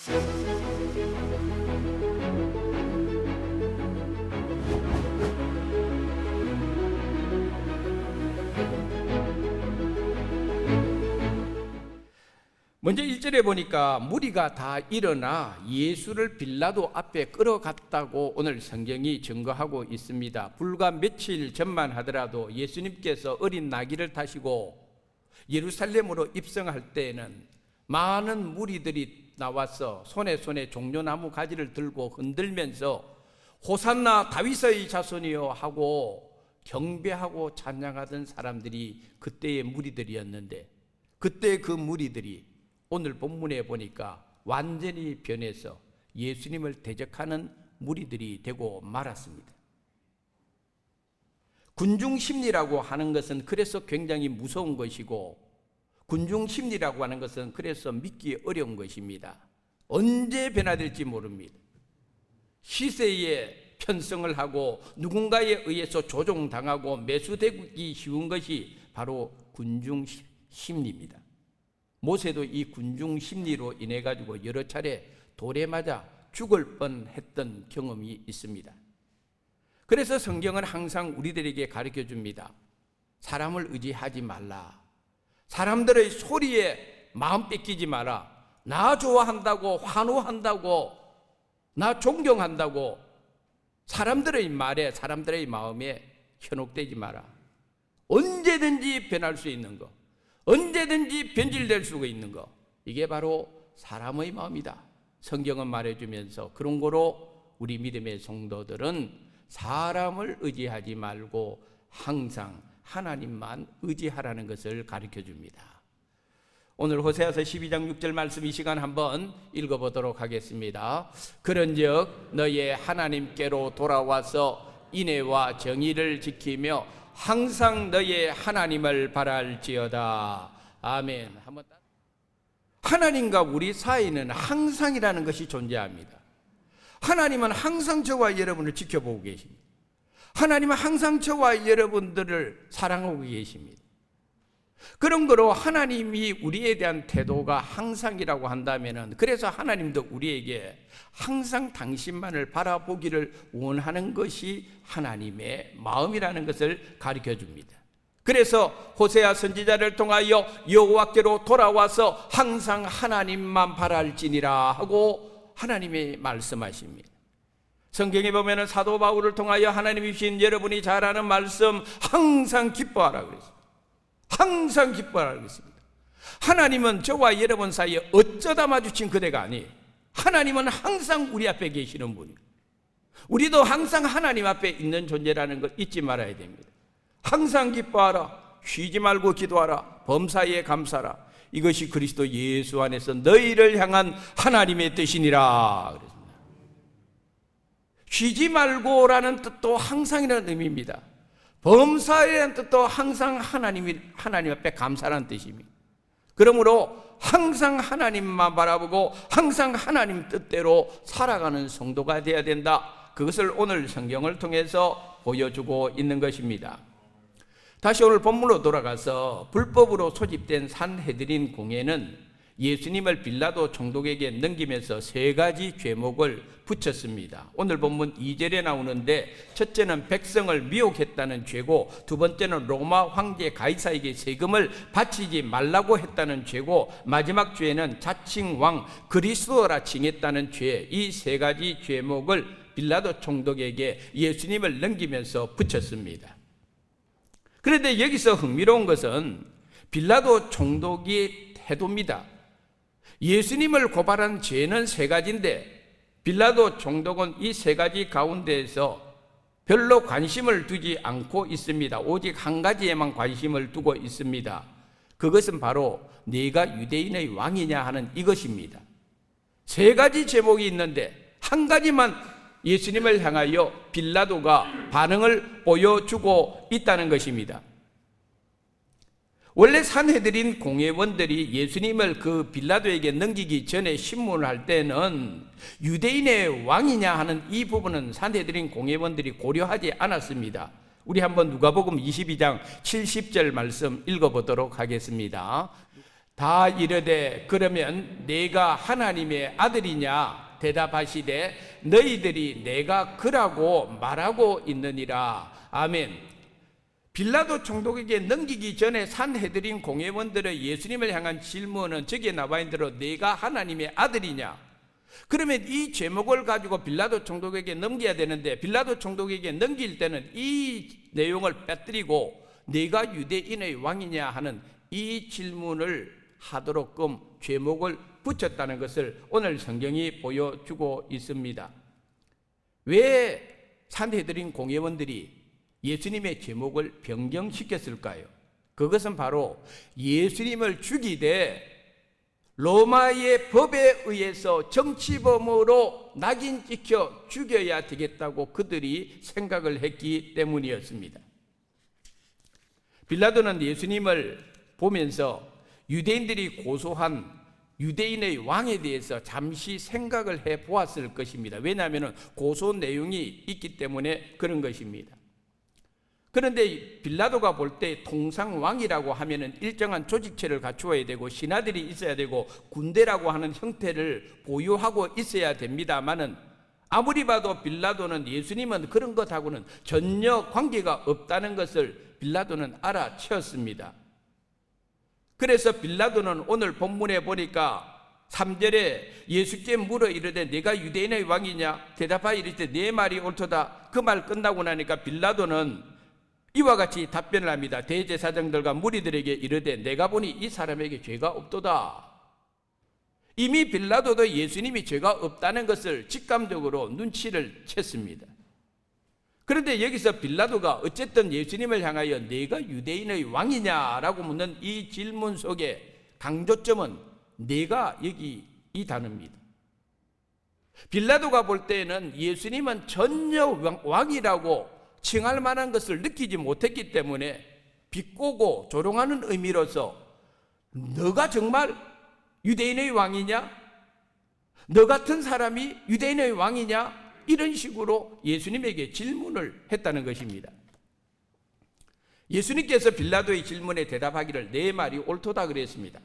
먼저 1절에 보니까 무리가 다 일어나 예수를 빌라도 앞에 끌어갔다고 오늘 성경이 증거하고 있습니다. 불과 며칠 전만 하더라도 예수님께서 어린 나귀를 타시고 예루살렘으로 입성할 때에는 많은 무리들이 나와서 손에 종려나무 가지를 들고 흔들면서 호산나 다윗의 자손이여 하고 경배하고 찬양하던 사람들이 그때의 무리들이었는데, 그때 그 무리들이 오늘 본문에 보니까 완전히 변해서 예수님을 대적하는 무리들이 되고 말았습니다. 군중심리라고 하는 것은 그래서 굉장히 무서운 것이고, 군중심리라고 하는 것은 그래서 믿기 어려운 것입니다. 언제 변화될지 모릅니다. 시세에 편성을 하고 누군가에 의해서 조종당하고 매수되기 쉬운 것이 바로 군중심리입니다. 모세도 이 군중심리로 인해 가지고 여러 차례 돌에 맞아 죽을 뻔했던 경험이 있습니다. 그래서 성경은 항상 우리들에게 가르쳐 줍니다. 사람을 의지하지 말라. 사람들의 소리에 마음 뺏기지 마라. 나 좋아한다고, 환호한다고, 나 존경한다고 사람들의 말에, 사람들의 마음에 현혹되지 마라. 언제든지 변할 수 있는 것, 언제든지 변질될 수가 있는 것, 이게 바로 사람의 마음이다. 성경은 말해주면서 그런 거로 우리 믿음의 성도들은 사람을 의지하지 말고 항상 하나님만 의지하라는 것을 가르쳐 줍니다. 오늘 호세아서 12장 6절 말씀 이 시간 한번 읽어보도록 하겠습니다. 그런즉 너의 하나님께로 돌아와서 인애와 정의를 지키며 항상 너의 하나님을 바랄지어다. 아멘. 하나님과 우리 사이는 항상이라는 것이 존재합니다. 하나님은 항상 저와 여러분을 지켜보고 계십니다. 하나님은 항상 저와 여러분들을 사랑하고 계십니다. 그런 거로 하나님이 우리에 대한 태도가 항상이라고 한다면, 그래서 하나님도 우리에게 항상 당신만을 바라보기를 원하는 것이 하나님의 마음이라는 것을 가르쳐 줍니다. 그래서 호세아 선지자를 통하여 여호와께로 돌아와서 항상 하나님만 바랄지니라 하고 하나님이 말씀하십니다. 성경에 보면 사도 바울을 통하여 하나님이 주신 여러분이 잘 아는 말씀, 항상 기뻐하라 그랬습니다. 항상 기뻐하라 그랬습니다. 하나님은 저와 여러분 사이에 어쩌다 마주친 그대가 아니에요. 하나님은 항상 우리 앞에 계시는 분이에요. 우리도 항상 하나님 앞에 있는 존재라는 걸 잊지 말아야 됩니다. 항상 기뻐하라, 쉬지 말고 기도하라, 범사에 감사하라. 이것이 그리스도 예수 안에서 너희를 향한 하나님의 뜻이니라 그랬습니다. 쉬지 말고라는 뜻도 항상이라는 의미입니다. 범사에라는 뜻도 항상 하나님 앞에 감사라는 뜻입니다. 그러므로 항상 하나님만 바라보고 항상 하나님 뜻대로 살아가는 성도가 되어야 된다. 그것을 오늘 성경을 통해서 보여주고 있는 것입니다. 다시 오늘 본문으로 돌아가서 불법으로 소집된 산헤드린 공회는 예수님을 빌라도 총독에게 넘기면서 세 가지 죄목을 붙였습니다. 오늘 본문 2절에 나오는데, 첫째는 백성을 미혹했다는 죄고, 두 번째는 로마 황제 가이사에게 세금을 바치지 말라고 했다는 죄고, 마지막 죄는 자칭 왕 그리스도라 칭했다는 죄. 이 세 가지 죄목을 빌라도 총독에게 예수님을 넘기면서 붙였습니다. 그런데 여기서 흥미로운 것은 빌라도 총독의 태도입니다. 예수님을 고발한 죄는 세 가지인데 빌라도 총독은 이 세 가지 가운데에서 별로 관심을 두지 않고 있습니다. 오직 한 가지에만 관심을 두고 있습니다. 그것은 바로 네가 유대인의 왕이냐 하는 이것입니다. 세 가지 제목이 있는데 한 가지만 예수님을 향하여 빌라도가 반응을 보여주고 있다는 것입니다. 원래 산헤드린 공회원들이 예수님을 그 빌라도에게 넘기기 전에 신문을 할 때는 유대인의 왕이냐 하는 이 부분은 산헤드린 공회원들이 고려하지 않았습니다. 우리 한번 누가복음 22장 70절 말씀 읽어보도록 하겠습니다. 다 이르되 그러면 내가 하나님의 아들이냐 대답하시되 너희들이 내가 그라고 말하고 있느니라. 아멘. 빌라도 총독에게 넘기기 전에 산헤드린 공회원들의 예수님을 향한 질문은 저기에 나와 있는 대로 내가 하나님의 아들이냐. 그러면 이 제목을 가지고 빌라도 총독에게 넘겨야 되는데 빌라도 총독에게 넘길 때는 이 내용을 빼뜨리고 내가 유대인의 왕이냐 하는 이 질문을 하도록끔 제목을 붙였다는 것을 오늘 성경이 보여주고 있습니다. 왜 산헤드린 공회원들이 예수님의 제목을 변경시켰을까요? 그것은 바로 예수님을 죽이되 로마의 법에 의해서 정치범으로 낙인 찍혀 죽여야 되겠다고 그들이 생각을 했기 때문이었습니다. 빌라도는 예수님을 보면서 유대인들이 고소한 유대인의 왕에 대해서 잠시 생각을 해 보았을 것입니다. 왜냐하면 고소 내용이 있기 때문에 그런 것입니다. 그런데 빌라도가 볼 때 통상 왕이라고 하면은 일정한 조직체를 갖추어야 되고 신하들이 있어야 되고 군대라고 하는 형태를 보유하고 있어야 됩니다만은 아무리 봐도 빌라도는 예수님은 그런 것하고는 전혀 관계가 없다는 것을 빌라도는 알아채었습니다. 그래서 빌라도는 오늘 본문에 보니까 3절에 예수께 물어 이르되 내가 유대인의 왕이냐 대답하여 이르되 내 말이 옳도다. 그 말 끝나고 나니까 빌라도는 이와 같이 답변을 합니다. 대제사장들과 무리들에게 이르되 내가 보니 이 사람에게 죄가 없도다. 이미 빌라도도 예수님이 죄가 없다는 것을 직감적으로 눈치를 챘습니다. 그런데 여기서 빌라도가 어쨌든 예수님을 향하여 내가 유대인의 왕이냐라고 묻는 이 질문 속에 강조점은 내가 여기 이 단어입니다. 빌라도가 볼 때에는 예수님은 전혀 왕이라고 칭할 만한 것을 느끼지 못했기 때문에 비꼬고 조롱하는 의미로서 너가 정말 유대인의 왕이냐? 너 같은 사람이 유대인의 왕이냐? 이런 식으로 예수님에게 질문을 했다는 것입니다. 예수님께서 빌라도의 질문에 대답하기를 내 말이 옳도다 그랬습니다.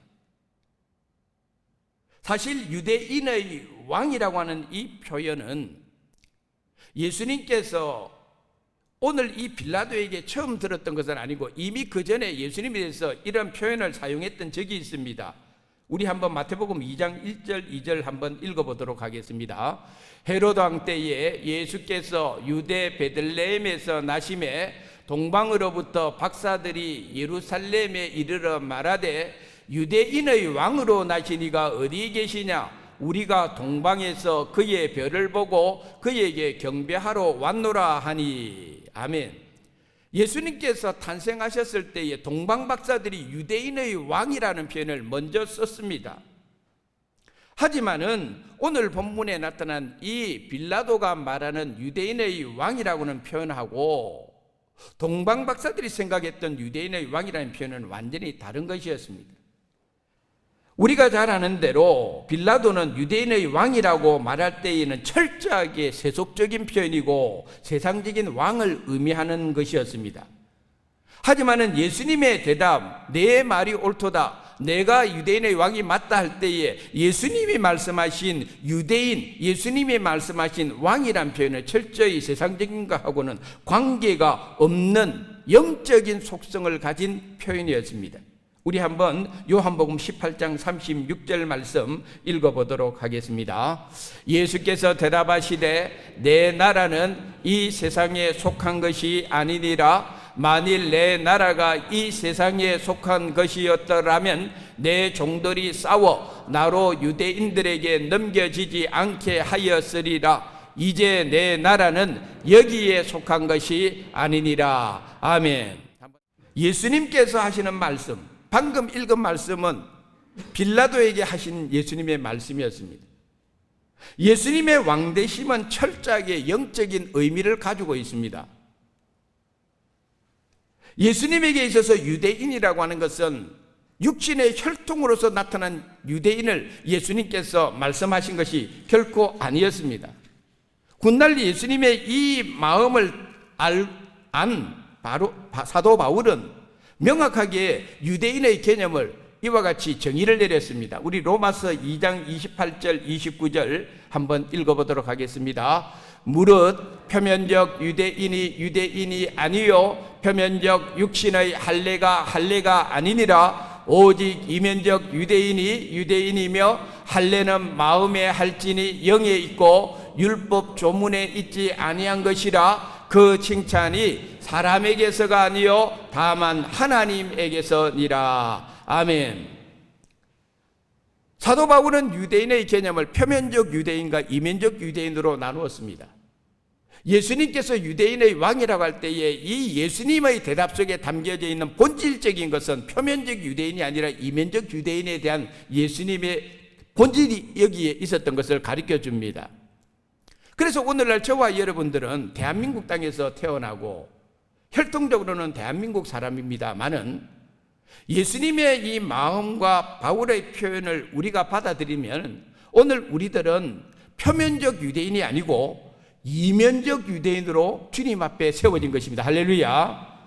사실 유대인의 왕이라고 하는 이 표현은 예수님께서 오늘 이 빌라도에게 처음 들었던 것은 아니고 이미 그 전에 예수님에 대해서 이런 표현을 사용했던 적이 있습니다. 우리 한번 마태복음 2장 1절 2절 한번 읽어보도록 하겠습니다. 헤로드 왕 때에 예수께서 유대 베들레헴에서 나심에 동방으로부터 박사들이 예루살렘에 이르러 말하되 유대인의 왕으로 나시니가 어디 계시냐? 우리가 동방에서 그의 별을 보고 그에게 경배하러 왔노라 하니. 아멘. 예수님께서 탄생하셨을 때에 동방 박사들이 유대인의 왕이라는 표현을 먼저 썼습니다. 하지만은 오늘 본문에 나타난 이 빌라도가 말하는 유대인의 왕이라고는 표현하고 동방 박사들이 생각했던 유대인의 왕이라는 표현은 완전히 다른 것이었습니다. 우리가 잘 아는 대로 빌라도는 유대인의 왕이라고 말할 때에는 철저하게 세속적인 표현이고 세상적인 왕을 의미하는 것이었습니다. 하지만은 예수님의 대답, 내 말이 옳도다, 내가 유대인의 왕이 맞다 할 때에 예수님이 말씀하신 유대인, 예수님이 말씀하신 왕이란 표현은 철저히 세상적인 것하고는 관계가 없는 영적인 속성을 가진 표현이었습니다. 우리 한번 요한복음 18장 36절 말씀 읽어보도록 하겠습니다. 예수께서 대답하시되 내 나라는 이 세상에 속한 것이 아니니라. 만일 내 나라가 이 세상에 속한 것이었더라면 내 종들이 싸워 나로 유대인들에게 넘겨지지 않게 하였으리라. 이제 내 나라는 여기에 속한 것이 아니니라. 아멘. 예수님께서 하시는 말씀, 방금 읽은 말씀은 빌라도에게 하신 예수님의 말씀이었습니다. 예수님의 왕되심은 철저하게 영적인 의미를 가지고 있습니다. 예수님에게 있어서 유대인이라고 하는 것은 육신의 혈통으로서 나타난 유대인을 예수님께서 말씀하신 것이 결코 아니었습니다. 훗날 예수님의 이 마음을 안 바로 사도 바울은 명확하게 유대인의 개념을 이와 같이 정의를 내렸습니다. 우리 로마서 2장 28절 29절 한번 읽어보도록 하겠습니다. 무릇 표면적 유대인이 아니요 표면적 육신의 할례가 아니니라. 오직 이면적 유대인이며 할례는 마음에 할지니 영에 있고 율법 조문에 있지 아니한 것이라. 그 칭찬이 사람에게서가 아니요 다만 하나님에게서니라. 아멘. 사도 바울은 유대인의 개념을 표면적 유대인과 이면적 유대인으로 나누었습니다. 예수님께서 유대인의 왕이라고 할 때에 이 예수님의 대답 속에 담겨져 있는 본질적인 것은 표면적 유대인이 아니라 이면적 유대인에 대한 예수님의 본질이 여기에 있었던 것을 가르쳐 줍니다. 그래서 오늘날 저와 여러분들은 대한민국 땅에서 태어나고 혈통적으로는 대한민국 사람입니다만은 예수님의 이 마음과 바울의 표현을 우리가 받아들이면 오늘 우리들은 표면적 유대인이 아니고 이면적 유대인으로 주님 앞에 세워진 것입니다. 할렐루야.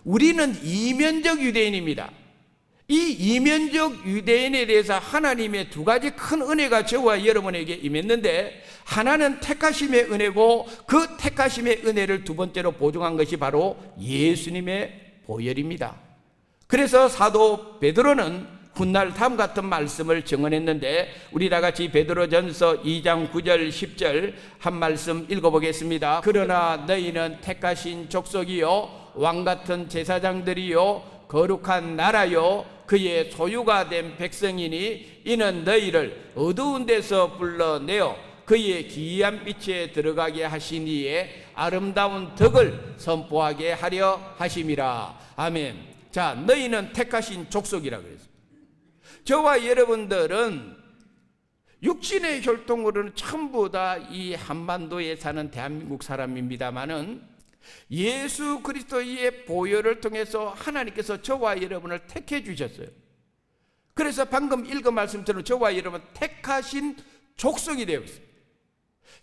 우리는 이면적 유대인입니다. 이 이면적 유대인에 대해서 하나님의 두 가지 큰 은혜가 저와 여러분에게 임했는데, 하나는 택하심의 은혜고 그 택하심의 은혜를 두 번째로 보증한 것이 바로 예수님의 보혈입니다. 그래서 사도 베드로는 훗날 다음 같은 말씀을 증언했는데, 우리 다 같이 베드로전서 2장 9절 10절 한 말씀 읽어보겠습니다. 그러나 너희는 택하신 족속이요 왕같은 제사장들이요 거룩한 나라요 그의 소유가 된 백성이니 이는 너희를 어두운 데서 불러내어 그의 기이한 빛에 들어가게 하시니에 아름다운 덕을 선포하게 하려 하심이라. 아멘. 자, 너희는 택하신 족속이라 그랬어요. 저와 여러분들은 육신의 혈통으로는 전부 다 이 한반도에 사는 대한민국 사람입니다만은 예수 그리스도의 보혈을 통해서 하나님께서 저와 여러분을 택해 주셨어요. 그래서 방금 읽은 말씀처럼 저와 여러분 택하신 족속이 되어 있습니다.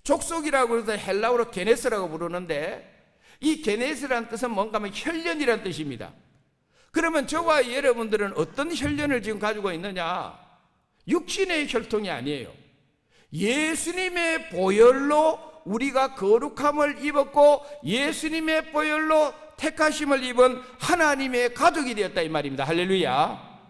족속이라고 해서 헬라어로 게네스라고 부르는데, 이 게네스라는 뜻은 뭔가 하면 혈련이라는 뜻입니다. 그러면 저와 여러분들은 어떤 혈련을 지금 가지고 있느냐? 육신의 혈통이 아니에요. 예수님의 보혈로 우리가 거룩함을 입었고 예수님의 보혈로 택하심을 입은 하나님의 가족이 되었다 이 말입니다. 할렐루야.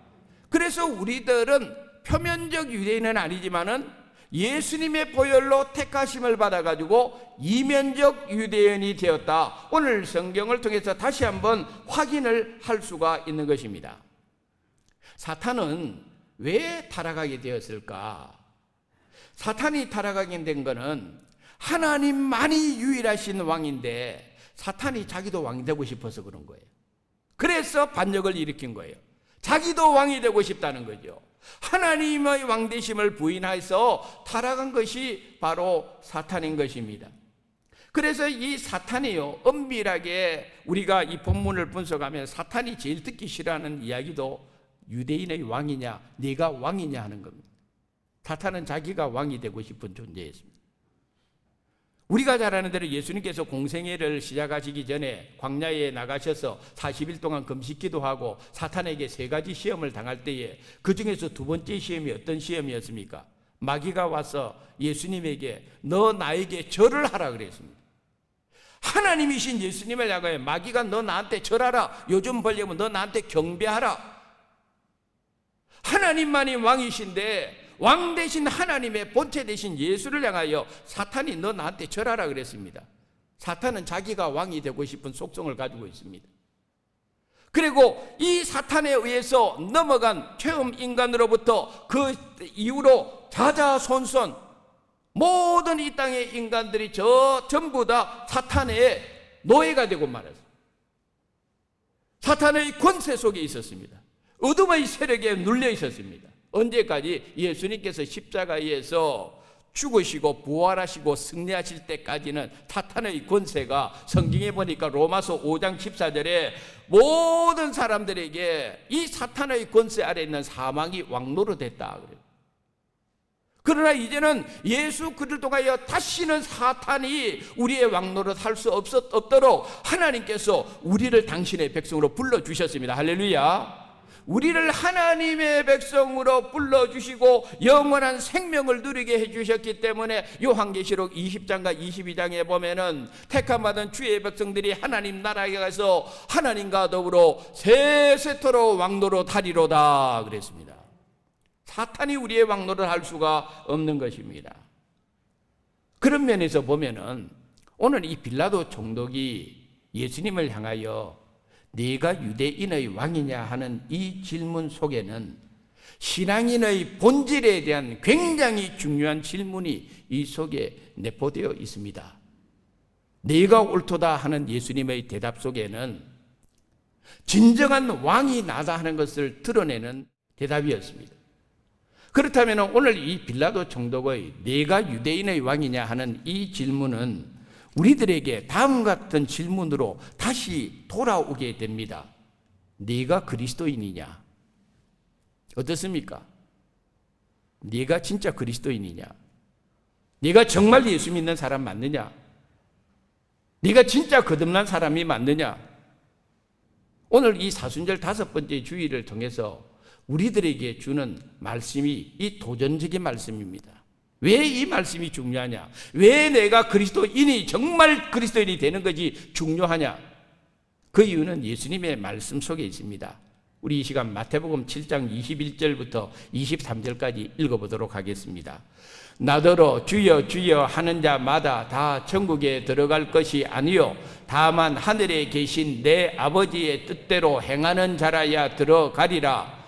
그래서 우리들은 표면적 유대인은 아니지만은 예수님의 보혈로 택하심을 받아가지고 이면적 유대인이 되었다. 오늘 성경을 통해서 다시 한번 확인을 할 수가 있는 것입니다. 사탄은 왜 타락하게 되었을까? 사탄이 타락하게 된 것은 하나님만이 유일하신 왕인데 사탄이 자기도 왕이 되고 싶어서 그런 거예요. 그래서 반역을 일으킨 거예요. 자기도 왕이 되고 싶다는 거죠. 하나님의 왕되심을 부인해서 타락한 것이 바로 사탄인 것입니다. 그래서 이 사탄이요, 엄밀하게 우리가 이 본문을 분석하면 사탄이 제일 듣기 싫어하는 이야기도 유대인의 왕이냐, 네가 왕이냐 하는 겁니다. 사탄은 자기가 왕이 되고 싶은 존재였습니다. 우리가 잘 아는 대로 예수님께서 공생애를 시작하시기 전에 광야에 나가셔서 40일 동안 금식기도 하고 사탄에게 3가지 시험을 당할 때에 그 중에서 두 번째 시험이 어떤 시험이었습니까? 마귀가 와서 예수님에게 너 나에게 절을 하라 그랬습니다. 하나님이신 예수님을 향하여 마귀가 너 나한테 절하라, 요즘 번역은 너 나한테 경배하라. 하나님만이 왕이신데 왕 대신 하나님의 본체 대신 예수를 향하여 사탄이 너 나한테 절하라 그랬습니다. 사탄은 자기가 왕이 되고 싶은 속성을 가지고 있습니다. 그리고 이 사탄에 의해서 넘어간 처음 인간으로부터 그 이후로 자자손손 모든 이 땅의 인간들이 전부 다 사탄의 노예가 되고 말았어요. 사탄의 권세 속에 있었습니다. 어둠의 세력에 눌려 있었습니다. 언제까지? 예수님께서 십자가에서 죽으시고 부활하시고 승리하실 때까지는 사탄의 권세가, 성경에 보니까 로마서 5장 14절에 모든 사람들에게 이 사탄의 권세 아래 있는 사망이 왕노릇했다 그래요. 그러나 이제는 예수 그리스도를 통하여 다시는 사탄이 우리의 왕노릇 할 수 없도록 하나님께서 우리를 당신의 백성으로 불러주셨습니다. 할렐루야. 우리를 하나님의 백성으로 불러주시고 영원한 생명을 누리게 해주셨기 때문에 요한계시록 20장과 22장에 보면은 택함받은 주의 백성들이 하나님 나라에 가서 하나님과 더불어 세세토록 왕노로 타리로다 그랬습니다. 사탄이 우리의 왕노를 할 수가 없는 것입니다. 그런 면에서 보면은 오늘 이 빌라도 총독이 예수님을 향하여 네가 유대인의 왕이냐 하는 이 질문 속에는 신앙인의 본질에 대한 굉장히 중요한 질문이 이 속에 내포되어 있습니다. 네가 옳도다 하는 예수님의 대답 속에는 진정한 왕이 나다 하는 것을 드러내는 대답이었습니다. 그렇다면 오늘 이 빌라도 총독의 네가 유대인의 왕이냐 하는 이 질문은 우리들에게 다음 같은 질문으로 다시 돌아오게 됩니다. 네가 그리스도인이냐? 어떻습니까? 네가 진짜 그리스도인이냐? 네가 정말 예수 믿는 사람 맞느냐? 네가 진짜 거듭난 사람이 맞느냐? 오늘 이 사순절 5번째 주일을 통해서 우리들에게 주는 말씀이 이 도전적인 말씀입니다. 왜 이 말씀이 중요하냐? 왜 내가 그리스도인이 정말 그리스도인이 되는 것이 중요하냐? 그 이유는 예수님의 말씀 속에 있습니다. 우리 이 시간 마태복음 7장 21절부터 23절까지 읽어보도록 하겠습니다. 나더러 주여 주여 하는 자마다 다 천국에 들어갈 것이 아니요 다만 하늘에 계신 내 아버지의 뜻대로 행하는 자라야 들어가리라.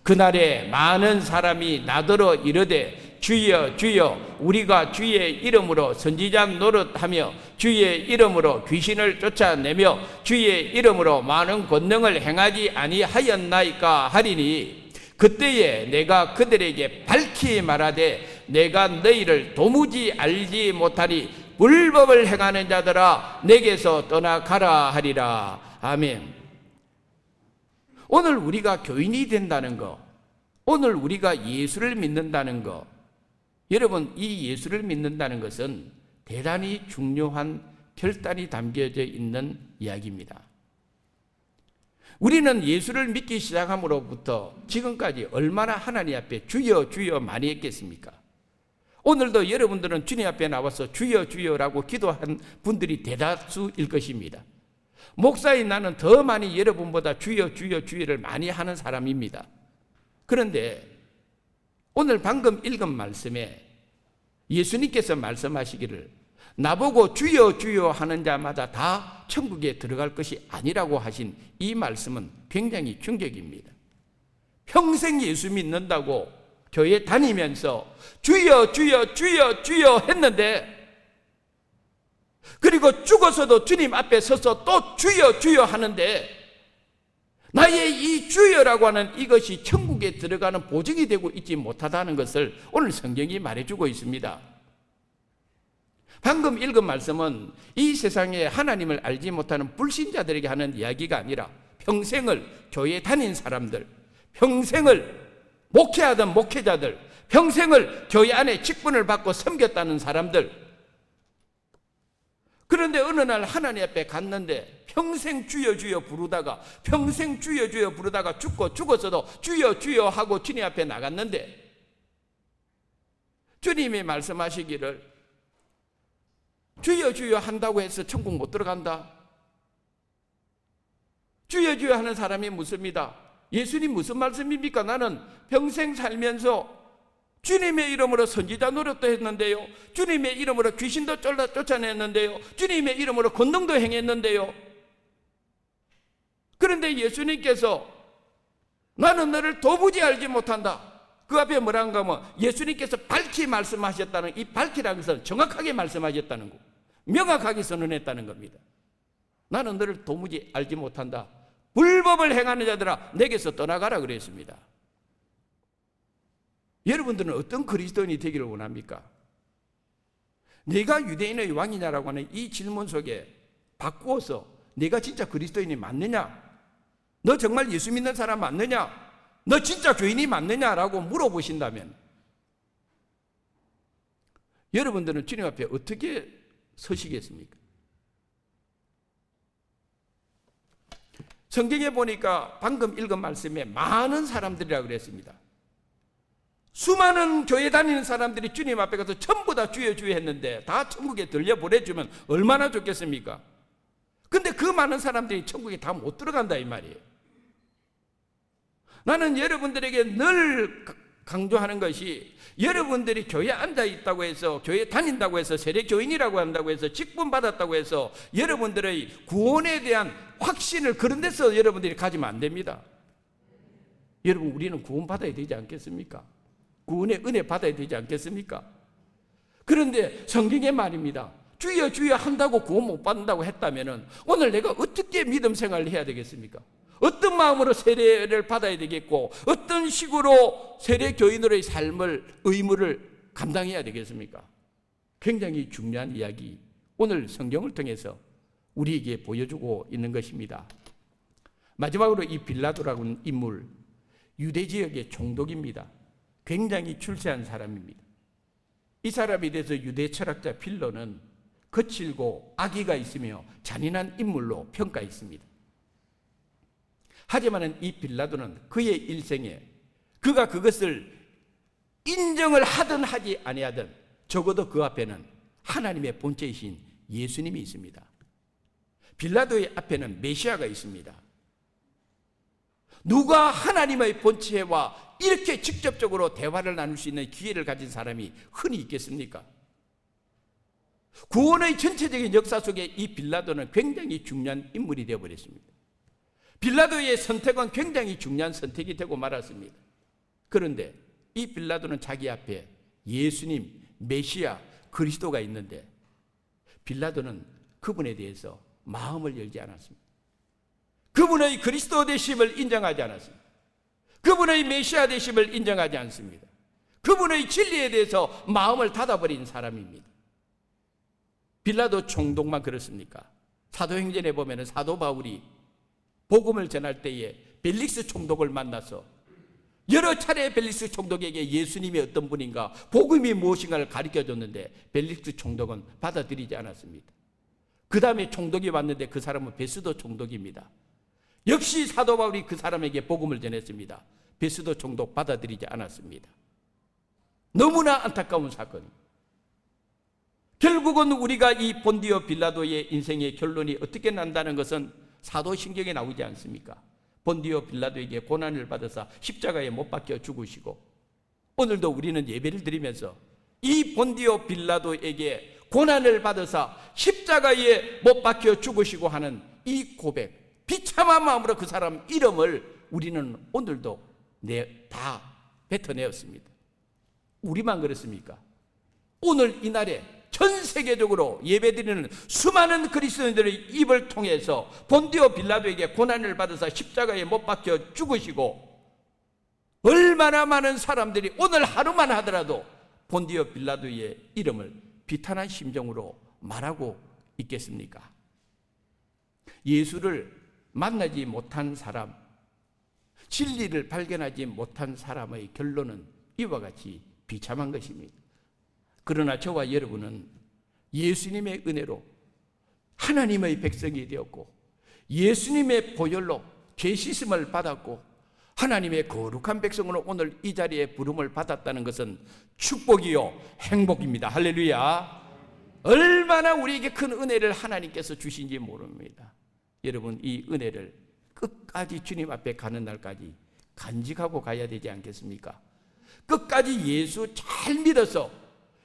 그날에 많은 사람이 나더러 이르되 주여 주여 우리가 주의 이름으로 선지자 노릇하며 주의 이름으로 귀신을 쫓아내며 주의 이름으로 많은 권능을 행하지 아니하였나이까 하리니 그때에 내가 그들에게 밝히 말하되 내가 너희를 도무지 알지 못하니 불법을 행하는 자들아 내게서 떠나가라 하리라. 아멘. 오늘 우리가 교인이 된다는 거, 오늘 우리가 예수를 믿는다는 거, 여러분 이 예수를 믿는다는 것은 대단히 중요한 결단이 담겨져 있는 이야기입니다. 우리는 예수를 믿기 시작함으로부터 지금까지 얼마나 하나님 앞에 주여 주여 많이 했겠습니까? 오늘도 여러분들은 주님 앞에 나와서 주여 주여라고 기도한 분들이 대다수일 것입니다. 목사인 나는 더 많이 여러분보다 주여 주여 주여를 많이 하는 사람입니다. 그런데 오늘 방금 읽은 말씀에 예수님께서 말씀하시기를 나보고 주여 주여 하는 자마다 다 천국에 들어갈 것이 아니라고 하신 이 말씀은 굉장히 충격입니다. 평생 예수 믿는다고 교회 다니면서 주여 주여 주여 주여 했는데 그리고 죽어서도 주님 앞에 서서 또 주여 주여 하는데 나의 이 주여라고 하는 이것이 천국에 들어가는 보증이 되고 있지 못하다는 것을 오늘 성경이 말해주고 있습니다. 방금 읽은 말씀은 이 세상에 하나님을 알지 못하는 불신자들에게 하는 이야기가 아니라 평생을 교회 다닌 사람들, 평생을 목회하던 목회자들, 평생을 교회 안에 직분을 받고 섬겼다는 사람들, 그런데 어느 날 하나님 앞에 갔는데 평생 주여 주여 부르다가 평생 주여 주여 부르다가 죽어서도 주여 주여 하고 주님 앞에 나갔는데 주님이 말씀하시기를 주여 주여 한다고 해서 천국 못 들어간다. 주여 주여 하는 사람이 묻습니다. 예수님 무슨 말씀입니까? 나는 평생 살면서 주님의 이름으로 선지자 노릇도 했는데요, 주님의 이름으로 귀신도 쫓아냈는데요, 주님의 이름으로 권능도 행했는데요. 그런데 예수님께서 나는 너를 도무지 알지 못한다. 그 앞에 뭐라는가 하면 예수님께서 밝히 말씀하셨다는, 이 밝히라는 것은 정확하게 말씀하셨다는 거, 명확하게 선언했다는 겁니다. 나는 너를 도무지 알지 못한다. 불법을 행하는 자들아 내게서 떠나가라 그랬습니다. 여러분들은 어떤 그리스도인이 되기를 원합니까? 네가 유대인의 왕이냐라고 하는 이 질문 속에 바꾸어서 네가 진짜 그리스도인이 맞느냐? 너 정말 예수 믿는 사람 맞느냐? 너 진짜 교인이 맞느냐라고 물어보신다면 여러분들은 주님 앞에 어떻게 서시겠습니까? 성경에 보니까 방금 읽은 말씀에 많은 사람들이라고 그랬습니다. 수많은 교회 다니는 사람들이 주님 앞에 가서 전부 다 주여 주여 했는데 다 천국에 들려보내주면 얼마나 좋겠습니까? 근데 그 많은 사람들이 천국에 다 못 들어간다 이 말이에요. 나는 여러분들에게 늘 강조하는 것이, 여러분들이 교회에 앉아 있다고 해서, 교회 다닌다고 해서, 세례 교인이라고 한다고 해서, 직분 받았다고 해서 여러분들의 구원에 대한 확신을 그런 데서 여러분들이 가지면 안 됩니다. 여러분, 우리는 구원 받아야 되지 않겠습니까? 구원의 은혜 받아야 되지 않겠습니까? 그런데 성경의 말입니다. 주여 주여 한다고 구원 못 받는다고 했다면 오늘 내가 어떻게 믿음 생활을 해야 되겠습니까? 어떤 마음으로 세례를 받아야 되겠고, 어떤 식으로 세례 교인으로의 삶을, 의무를 감당해야 되겠습니까? 굉장히 중요한 이야기, 오늘 성경을 통해서 우리에게 보여주고 있는 것입니다. 마지막으로 이 빌라도라는 인물, 유대 지역의 총독입니다. 굉장히 출세한 사람입니다. 이 사람에 대해서 유대 철학자 필로는 거칠고 악의가 있으며 잔인한 인물로 평가했습니다. 하지만 이 빌라도는 그의 일생에 그가 그것을 인정을 하든 하지 아니하든 적어도 그 앞에는 하나님의 본체이신 예수님이 있습니다. 빌라도의 앞에는 메시아가 있습니다. 누가 하나님의 본체와 이렇게 직접적으로 대화를 나눌 수 있는 기회를 가진 사람이 흔히 있겠습니까? 구원의 전체적인 역사 속에 이 빌라도는 굉장히 중요한 인물이 되어버렸습니다. 빌라도의 선택은 굉장히 중요한 선택이 되고 말았습니다. 그런데 이 빌라도는 자기 앞에 예수님, 메시아, 그리스도가 있는데 빌라도는 그분에 대해서 마음을 열지 않았습니다. 그분의 그리스도 되심을 인정하지 않았습니다. 그분의 메시아 되심을 인정하지 않습니다. 그분의 진리에 대해서 마음을 닫아버린 사람입니다. 빌라도 총독만 그렇습니까? 사도행전에 보면 사도 바울이 복음을 전할 때에 벨릭스 총독을 만나서 여러 차례 벨릭스 총독에게 예수님이 어떤 분인가, 복음이 무엇인가를 가르쳐줬는데 벨릭스 총독은 받아들이지 않았습니다. 그 다음에 총독이 왔는데 그 사람은 베스도 총독입니다. 역시 사도 바울이 그 사람에게 복음을 전했습니다. 베스도 총독 받아들이지 않았습니다. 너무나 안타까운 사건입니다. 결국은 우리가 이 본디오 빌라도의 인생의 결론이 어떻게 난다는 것은 사도신경에 나오지 않습니까? 본디오 빌라도에게 고난을 받아서 십자가에 못 박혀 죽으시고, 오늘도 우리는 예배를 드리면서 이 본디오 빌라도에게 고난을 받아서 십자가에 못 박혀 죽으시고 하는 이 고백, 비참한 마음으로 그 사람 이름을 우리는 오늘도 다 뱉어내었습니다. 우리만 그렇습니까? 오늘 이날에 전 세계적으로 예배드리는 수많은 그리스도인들의 입을 통해서 본디오 빌라도에게 고난을 받아서 십자가에 못 박혀 죽으시고, 얼마나 많은 사람들이 오늘 하루만 하더라도 본디오 빌라도의 이름을 비탄한 심정으로 말하고 있겠습니까? 예수를 만나지 못한 사람, 진리를 발견하지 못한 사람의 결론은 이와 같이 비참한 것입니다. 그러나 저와 여러분은 예수님의 은혜로 하나님의 백성이 되었고, 예수님의 보혈로 죄 씻음을 받았고, 하나님의 거룩한 백성으로 오늘 이 자리에 부름을 받았다는 것은 축복이요 행복입니다. 할렐루야. 얼마나 우리에게 큰 은혜를 하나님께서 주신지 모릅니다. 여러분, 이 은혜를 끝까지 주님 앞에 가는 날까지 간직하고 가야 되지 않겠습니까? 끝까지 예수 잘 믿어서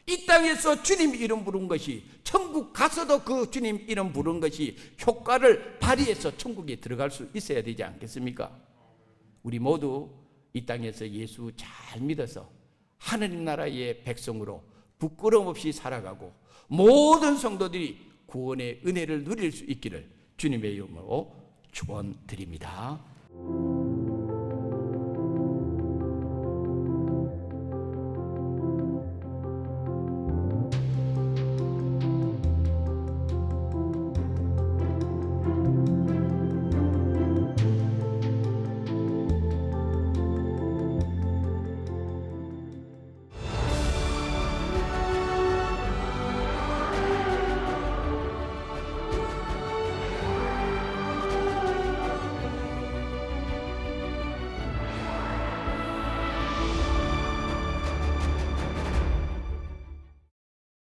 이 땅에서 주님 이름 부른 것이, 천국 가서도 그 주님 이름 부른 것이 효과를 발휘해서 천국에 들어갈 수 있어야 되지 않겠습니까? 우리 모두 이 땅에서 예수 잘 믿어서 하느님 나라의 백성으로 부끄러움 없이 살아가고 모든 성도들이 구원의 은혜를 누릴 수 있기를 주님의 이름으로 축원드립니다.